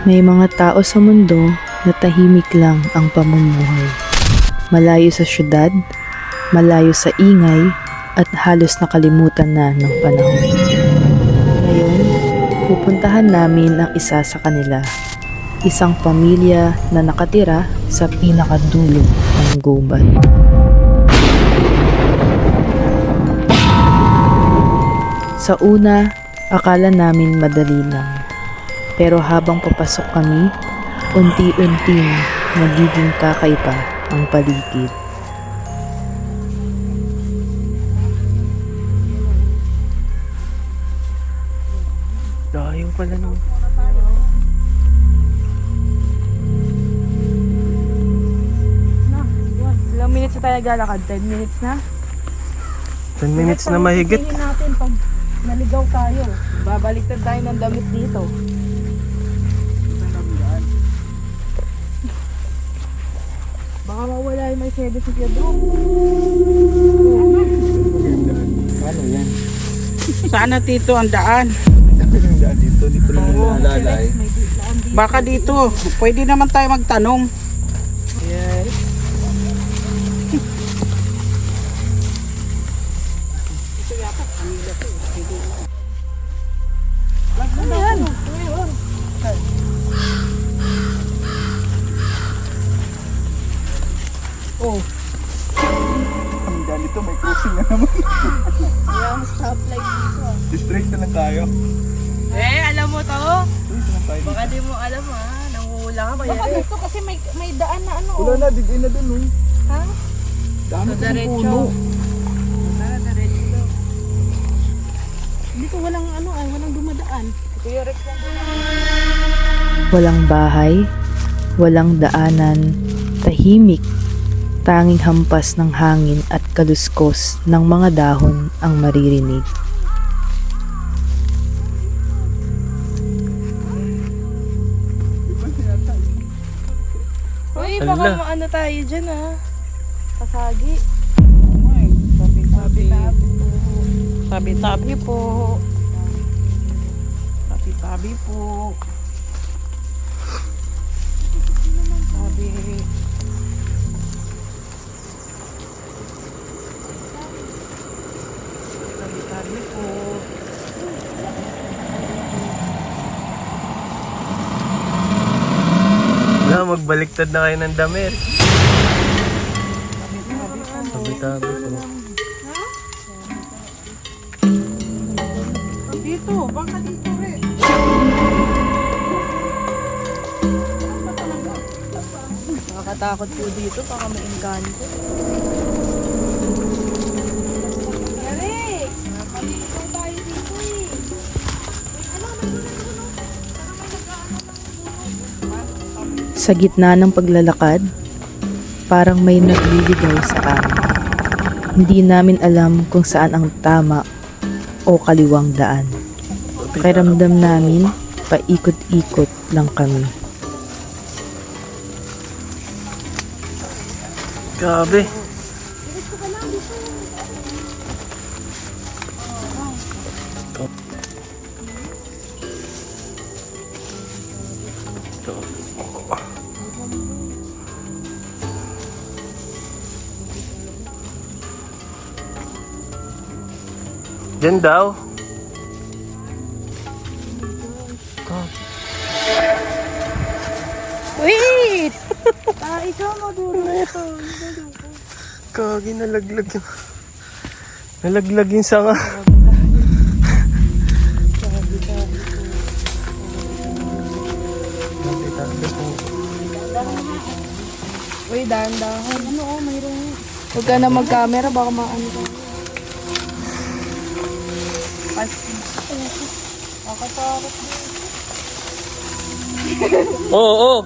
May mga tao sa mundo na tahimik lang ang pamumuhay. Malayo sa syudad, malayo sa ingay, at halos nakalimutan na ng panahon. Ngayon, pupuntahan namin ang isa sa kanila. Isang pamilya na nakatira sa pinakadulo ng gubat. Sa una, akala namin madali lang. Pero habang papasok kami, unti-unting nagiging kakaiba ang paligid. Dayo pala nung... Ilang minutes na tayo naglalakad? 10 minutes na? 10 minutes na mahigit. Piliin natin pag naligaw tayo. Babaliktad tayo ng damit dito. Baka mawala yung Mercedes ni Pedro. Ano yan? Sana dito ang daan. Ang daan dito, di ko lang naalala eh. Baka dito. Pwede naman tayo magtanong. Yes. Ano yan? Oh. Ang daan dito, may crossing na naman. Yung stoplight dito. Straight na lang tayo. Alam mo to? Straight na lang tayo. Baka di mo alam ha. Nanguhula ka ba Baka yan? dito kasi may daan na ano. Wala na, digay na dun oh. Ha? Dami So, ko ng diretso. puno. Tara, diretso. Dito walang ano ay walang dumadaan. Kuya Rex lang. Walang bahay, walang daanan, tahimik. Tanging hampas ng hangin at kaluskos ng mga dahon ang maririnig. Uy, Ala. baka maano tayo dyan ha. Kasagi. Ay, tabi-tabi. Tabi-tabi po. Tabi-tabi po. Tabi. Tabi-tabi po. Wala, magbaliktad na kayo ng damit. Tabi-tabi po. Dito, baka dito rin. Nakakatakot po dito. Baka maingganto. Eric! Nakapalito tayo dito eh. Sa gitna ng paglalakad, parang may nagliligaw sa amin. Hindi namin alam kung saan ang tama o kaliwang daan. Pakiramdam namin, paikot-ikot lang kami. Grabe. Diyan daw. Wait! Ikaw mo duro ito. Kagi, nalaglag yung... Nalaglag yung sanga. Uy, dahan-dahan. Ano mayroong... Huwag ka na mag-camera, baka maano ka. Nakatakot dito. Oo, oo.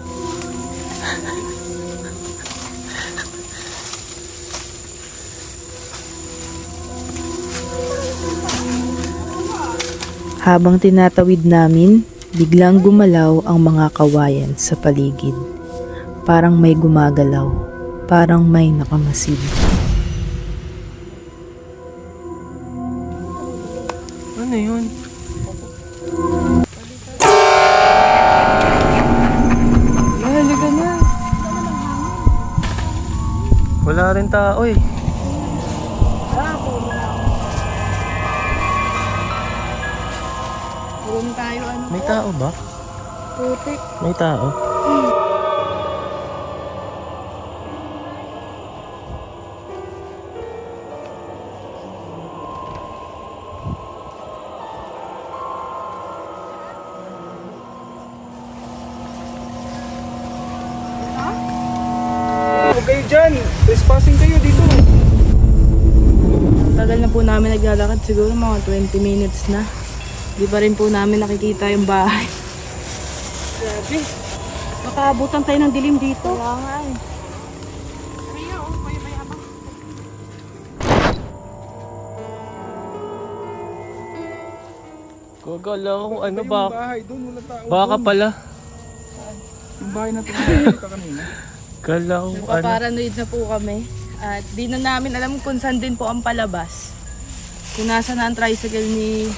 Habang tinatawid namin, biglang gumalaw ang mga kawayan sa paligid. Parang may gumagalaw, parang may nakamasid. Ano yun? Wala rin tao eh. Room tayo, ano May po? tao ba? Putik. May tao? Huwag kayo dyan. Trespassing kayo dito. Tagal na po namin naglalakad, siguro mga 20 minutes na. Di pa rin po namin nakikita yung bahay. Grabe. Makaabutan tayo ng dilim dito. Kaya nga eh. Gagala ko ano Yung ba? bahay doon, wala tao. Baka doon. pala. Yung bahay na pinakita kanina. Gala ko ano. Paparanoid na po kami. At di na namin alam kung saan din po ang palabas. Kung nasa na ang tricycle ni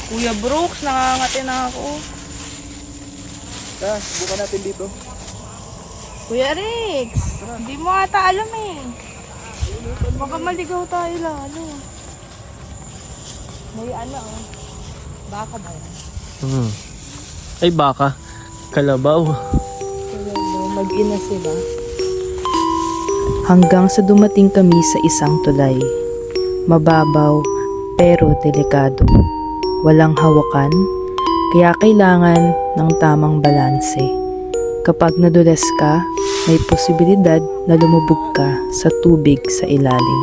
Kuya Brooks, nakangati na ako. Tara, buka natin dito. Kuya Rex, hindi mo ata alam eh. Baka maligaw tayo lalo. May ano oh. Baka ba yan? Ay baka. Kalabaw. Mag-ina sila. Hanggang sa dumating kami sa isang tulay. Mababaw pero delikado. Walang hawakan, kaya kailangan ng tamang balanse. Kapag nadulas ka, may posibilidad na lumubog ka sa tubig sa ilalim.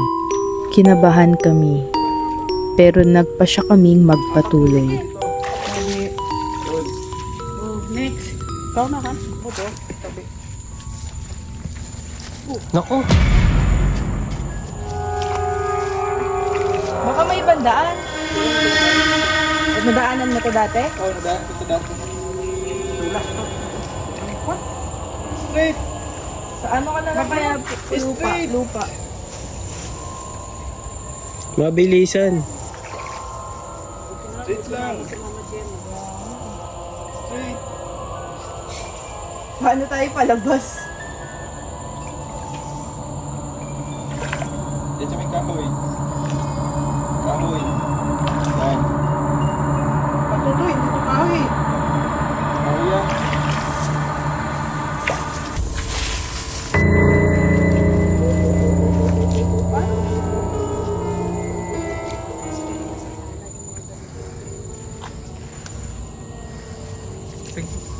Kinabahan kami, pero nagpasya kaming magpatuloy. Oh, next. Ikaw na ka? Opo. Tabi. Nako. Baka may bandaan. Nadaanan mo to dati? Oh, nadaan ito dati. Tulak to. What? Straight. Sa ano ka na lang kaya? Lupa. Straight. Lupa. Mabilisan. Straight lang. Straight. Paano tayo palabas? Diyan sa may kahoy. Kahoy. Yan. Patuloy. Dito kahoy. Kahoy yan.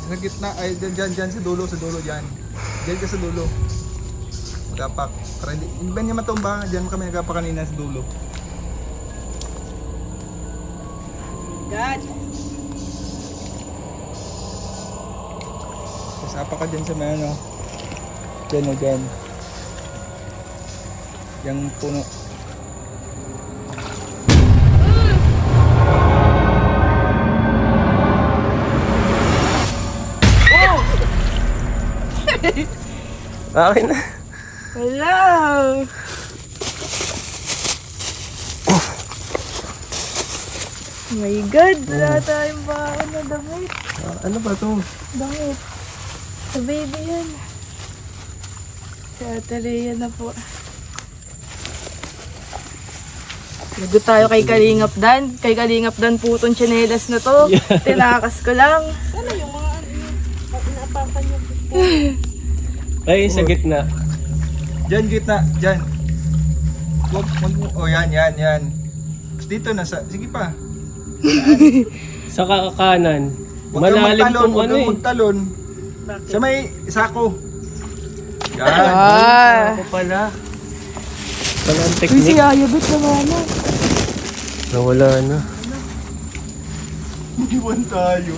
Sa gitna, ay dyan sa dulo dyan. Dyan ka sa dulo. Magapak. Para hindi ba niya matumba? Dyan kami nagapak kanina sa dulo. God. Tapos apa ka dyan sa may ano. Dyan o dyan. Yung puno. Akin na. Hello! My God, wala tayong baon na damit. Ano ba to? Damit. Sa baby yan. Si Ate Rhea na po. Lagot tayo kay Kalingap Dan. Kay Kalingap Dan po itong tsinelas na to. Tinakas ko lang. Ano yung mga ano yun? Inaapakan yung Ay, sa gitna. Dyan gitna. Dyan. Wag mo. Oh yan. Dito na sa. Sige pa. Sa kakanan. Huwag kang Malalim magtalon. tong Huwag ano kang eh. magtalon. Sa may sako. Yan. Ah! Ako pala. Pala ang Uy, si technique. Ayabit naman na. Nawala na. Iwan tayo.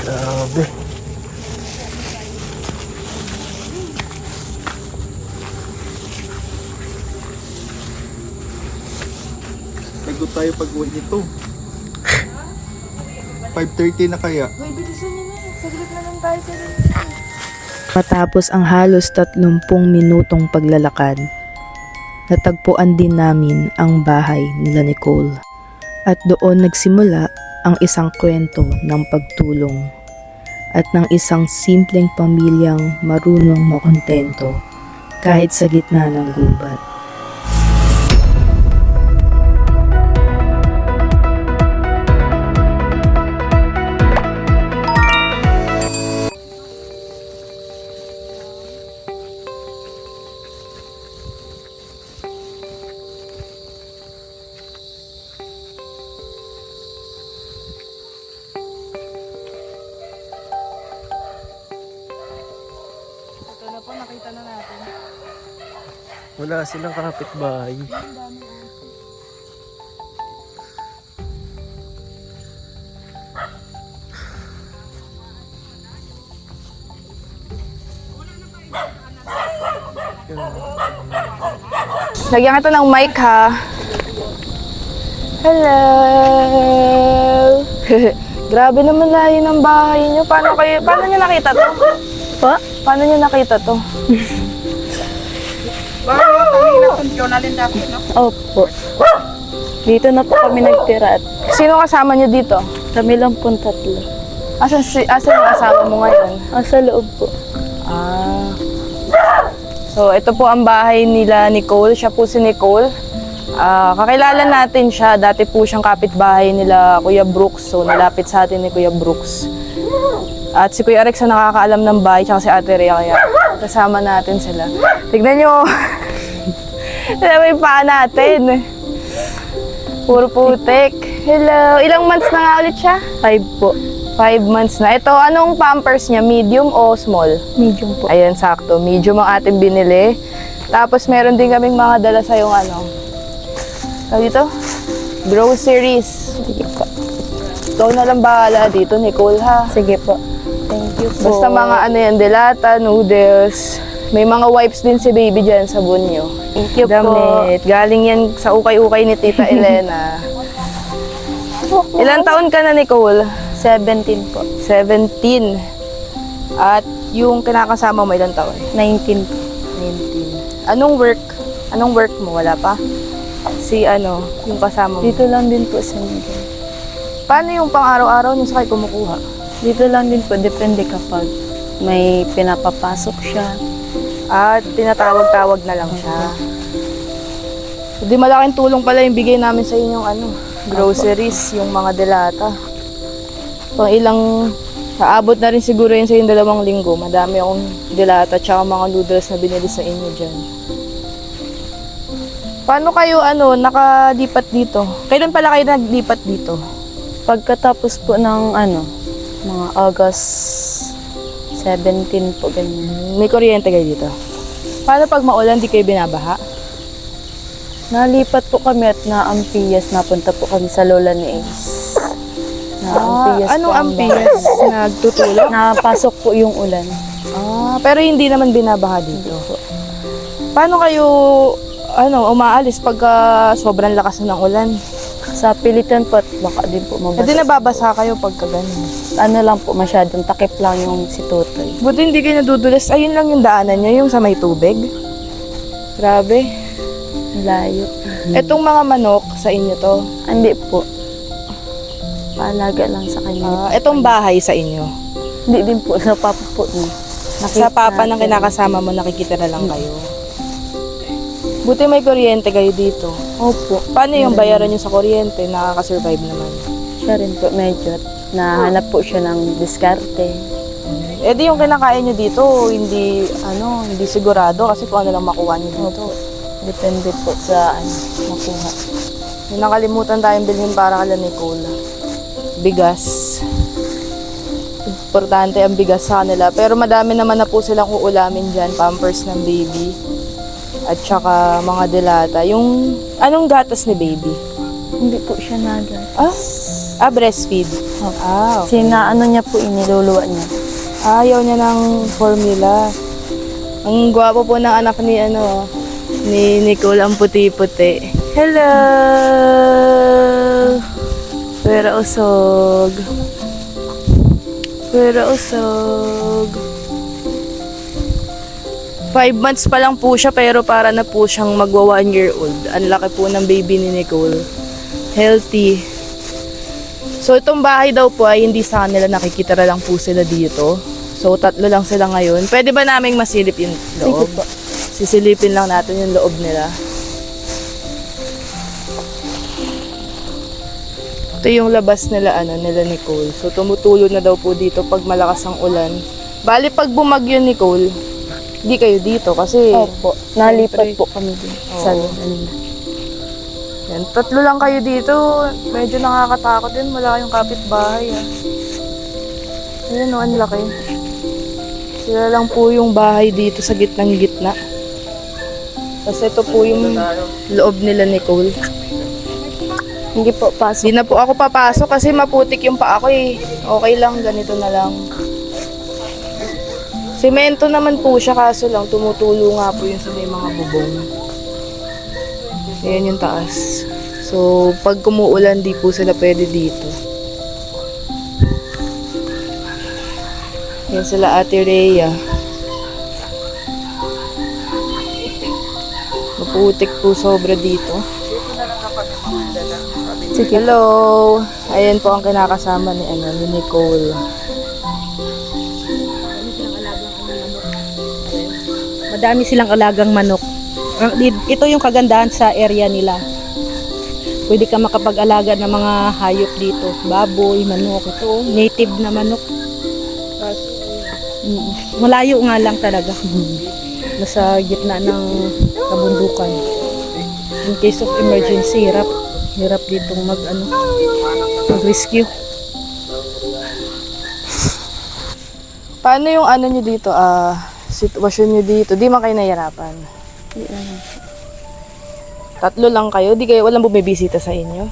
Grabe. Pagod tayo pag-uwi nito. 5:30 na kaya. Uy, bilisan niyo na. Saglit na lang tayo sa Matapos ang halos 30 minutong paglalakad, natagpuan din namin ang bahay nila Nicole. At doon nagsimula ang isang kwento ng pagtulong at ng isang simpleng pamilyang marunong makontento kahit sa gitna ng gubat. Ito na po, nakita na natin. Wala silang kapitbahay. Lagyan kita ng mic ha. Hello! Grabe naman layo ng bahay niyo. Paano niyo nakita to? Pa? Paano niyo nakita to? Bakit kanina kung Jonalyn dati, no? Opo. Dito na po kami nagtira at Sino kasama niyo dito? kami lang pong tatlo. Asan yung asawa mo ngayon? Sa loob po. Ah. So, ito po ang bahay nila Nicole. Siya po si Nicole. Kakilala natin siya. Dati po siyang kapitbahay nila Kuya Brooks. So, nilapit sa atin ni Kuya Brooks. At si Kuya Rex ang nakakaalam ng bahay, tsaka si Ate Rhea, kaya kasama natin sila. Tignan nyo. May paa natin. Puro putik. Hello. Ilang months na nga ulit siya? 5 po. 5 months na. Ito, anong pampers niya? Medium o small? Medium po. Ayan, sakto. Medium ang ating binili. Tapos, meron din kaming mga dala sa yung dito? Groceries. Sige po. Ikaw na lang bahala dito, Nicole, ha? Sige po. Thank you po. Basta mga delata, noodles. May mga wipes din si baby dyan, sabon nyo. Thank you po. Damit. Galing yan sa ukay-ukay ni Tita Elena. Ilang taon ka na, Nicole? 17 po. 17. At yung kinakasama mo, ilang taon? 19 po. 19. Anong work? Anong work mo? Wala pa? Si yung kasama mo? Dito lang din po sa Miguel. Paano yung pang-araw-araw niyo sa kayo kumukuha? Dito lang din po. Depende kapag may pinapapasok siya. At tinatawag-tawag na lang siya. Hindi malaking tulong pala yung bigay namin sa inyong groceries, yung mga delata. Pang ilang, aabot na rin siguro yun sa yung 2 linggo. Madami akong delata tsaka mga noodles na binili sa inyo dyan. Paano kayo nakalipat dito? Kailan pala kayo naglipat dito? Pagkatapos po ng mga August 17 po ganyan. May kuryente kayo dito? Paano pag maulan, di kayo binabaha? Nalipat po kami at na-Ampiyas. Napunta po kami sa lola ni Ace. Na-Ampiyas po Anong ang Ampiyas? Nagtutulog? bahay. Napasok po yung ulan. Pero hindi naman binabaha dito. Paano kayo umaalis pagka sobrang lakas na ng ulan? Sa pilitan po at baka din po mabasa. Hindi nababasa kayo pagka ganun. Lang po masyadong takip lang yung si Tutoy. Buti hindi kayo nadudulas. Ayun lang yung daanan nyo, yung sa may tubig. Grabe. Layo. Etong mga manok, sa inyo to. Hindi po. Paalaga lang sa kanya. Etong bahay sa inyo. Hindi din po. Sa papa po. Sa papa ng kinakasama mo, nakikita na lang kayo. Buti may kuryente kayo dito. Opo. Paano yung bayaran nyo sa kuryente? Nakaka-survive naman. Siya rin po medyo. Nahanap po siya ng diskarte. Eh di yung kinakain nyo dito, hindi sigurado kasi kung ano lang makuha nyo dito. Depende po sa makuha. May nakalimutan tayong bilhin para kala Nicole. Bigas. Importante ang bigas sa kanila. Pero madami naman na po silang uulamin dyan. Pampers ng baby. At saka mga delata. Yung, anong gatas ni baby? Hindi po siya nagat. Breastfeed. Okay. Sinaano niya po iniluluwa niya. Ayaw niya ng formula. Ang gwapo po ng anak ni ni Nicole, ang puti-puti. Hello! Pero usog. Pero usog. 5 months pa lang po siya pero para na po siyang magwa 1 year old. Ang laki po ng baby ni Nicole. Healthy. So itong bahay daw po ay hindi sa kanila, nakikitira lang po sila dito. So 3 lang sila ngayon. Pwede ba naming masilip yung loob? Sisilipin lang natin yung loob nila. Ito yung labas nila, nila Nicole. So tumutulo na daw po dito pag malakas ang ulan. Bali pag bumagyo Nicole, di kayo dito kasi Opo, nalipat Siyempre. po kami din sa lola nila. yan, 3 lang kayo dito. Medyo nakakatakot din, wala kayong kapitbahay. Ayan o, ang laki. Sila lang po yung bahay dito sa gitnang gitna. Tapos ito po yung loob nila Nicole. Hindi po, pasok. Di na po ako papasok kasi maputik yung paa ko eh. Okay lang, ganito na lang. Semento naman po siya kaso lang tumutulo nga po yun sa may mga bubong. Ayan yung taas. So, pag kumuulan, di po sila pwede dito. Ayan sila Ate Rhea. Maputik po sobra dito. Sige. Hello! Ayan po ang kinakasama ni Nicole. Madami silang alagang manok. Ito yung kagandahan sa area nila. Pwede ka makapag-alaga ng mga hayop dito. Baboy, manok. Ito, native na manok. Malayo nga lang talaga. Nasa gitna ng kabundukan. In case of emergency, hirap ditong mag-rescue. Paano yung nyo dito, sitwasyon nyo dito? Di man kayo nahihirapan? 3 lang kayo? Di kayo, walang bumibisita sa inyo?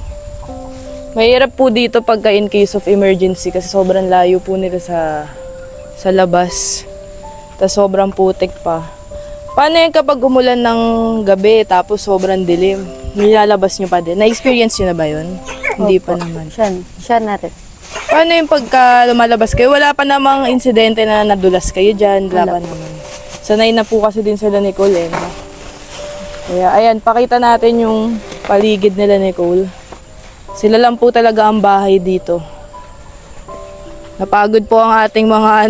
Mahirap po dito pagka in case of emergency kasi sobrang layo po nila sa labas. Tapos sobrang putik pa. Paano yung kapag umulan ng gabi tapos sobrang dilim? Nilalabas nyo pa din? Na-experience nyo na ba yun? Hindi pa naman. Siya na rin. Paano yung pagka lumalabas kayo? Wala pa namang insidente na nadulas kayo dyan? Wala pa naman. Sanay na po kasi din sila Nicole eh. No? Kaya ayan, pakita natin yung paligid nila Nicole. Sila lang po talaga ang bahay dito. Napagod po ang ating mga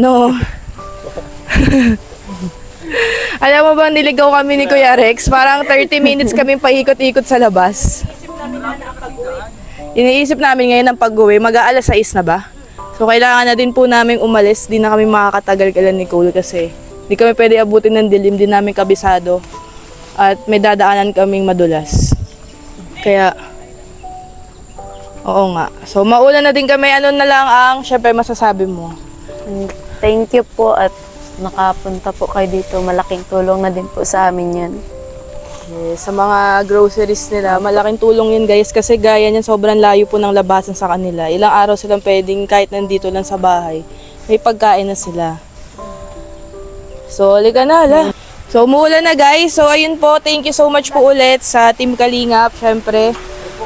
Alam mo ba, niligaw kami ni Kuya Rex? Parang 30 minutes kami paikot-ikot sa labas. Iniisip namin ngayon ang pag-uwi, mag-aalas 6 na ba? So kailangan na din po namin umalis, di na kami makakatagal kay Nicole kasi di kami pwede abutin ng dilim, di namin kabisado at may dadaanan kaming madulas. Kaya, oo nga. So maulan na din kami, ano na lang ang syempre masasabi mo? Thank you po at nakapunta po kayo dito. Malaking tulong na din po sa amin yan. Sa mga groceries nila, malaking tulong yun guys kasi gaya niyan sobrang layo po ng labasan sa kanila. Ilang araw silang pwedeng kahit nandito lang sa bahay, may pagkain na sila. So, halika na, hala. So, umuulan na guys. So, ayun po, thank you so much po ulit sa Team Kalingap, syempre.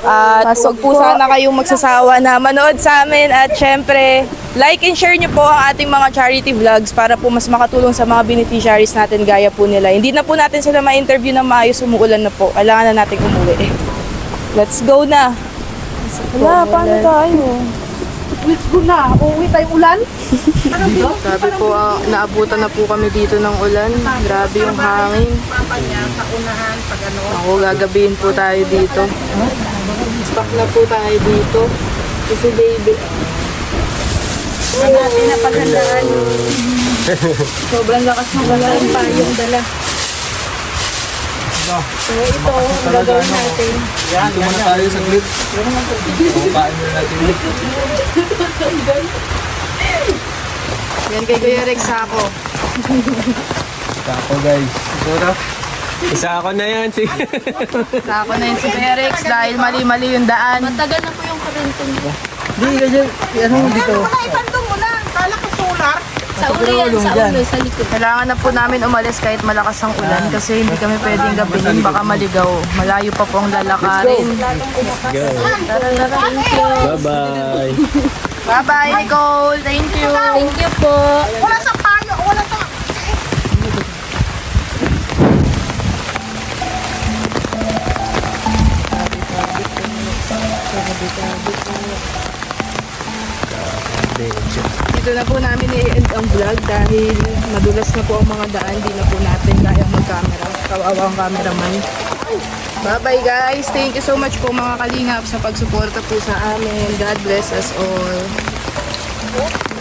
At huwag po sana kayong magsasawa na manood sa amin at syempre, like and share nyo po ang ating mga charity vlogs para po mas makatulong sa mga beneficiaries natin gaya po nila. Hindi na po natin sila ma-interview na maayos, umuulan na po. Kailangan na natin umuwi. Let's go na. Wala, paano tayo? Let's go na. Uuwi tayong ulan. Grabe po, naabutan na po kami dito ng ulan. Grabe yung hangin. Ako, gagabihin po tayo dito. Stuck na po tayo dito. Kasi baby. Natin na paghandaan. Sobrang lakas ng ulan. Yung dala. So ito, gagawin natin. Dito muna tayo sa grid. Kain muna natin. Yan kay Kuya Rex ako. Tako guys. Isa ako na yan. Sige. Ako na yun si Kuya Rex dahil mali-mali yung daan. Matagal na po yung kurento niyo. Di kasi, dito. Sa ulo yan, sa ulo, sa likod. Kailangan na po namin umalis kahit malakas ang ulan kasi hindi kami pwedeng gabihin, baka maligaw. Malayo pa po ang lalakarin. Bye-bye. Bye-bye, Nicole. Thank you. Thank you po. Dito na po namin i-end ang vlog dahil madulas na po ang mga daan. Di na po natin kayang mag-camera. Kawawa ang cameraman. Bye-bye guys. Thank you so much po mga kalingap sa pagsuporta po sa amin. God bless us all.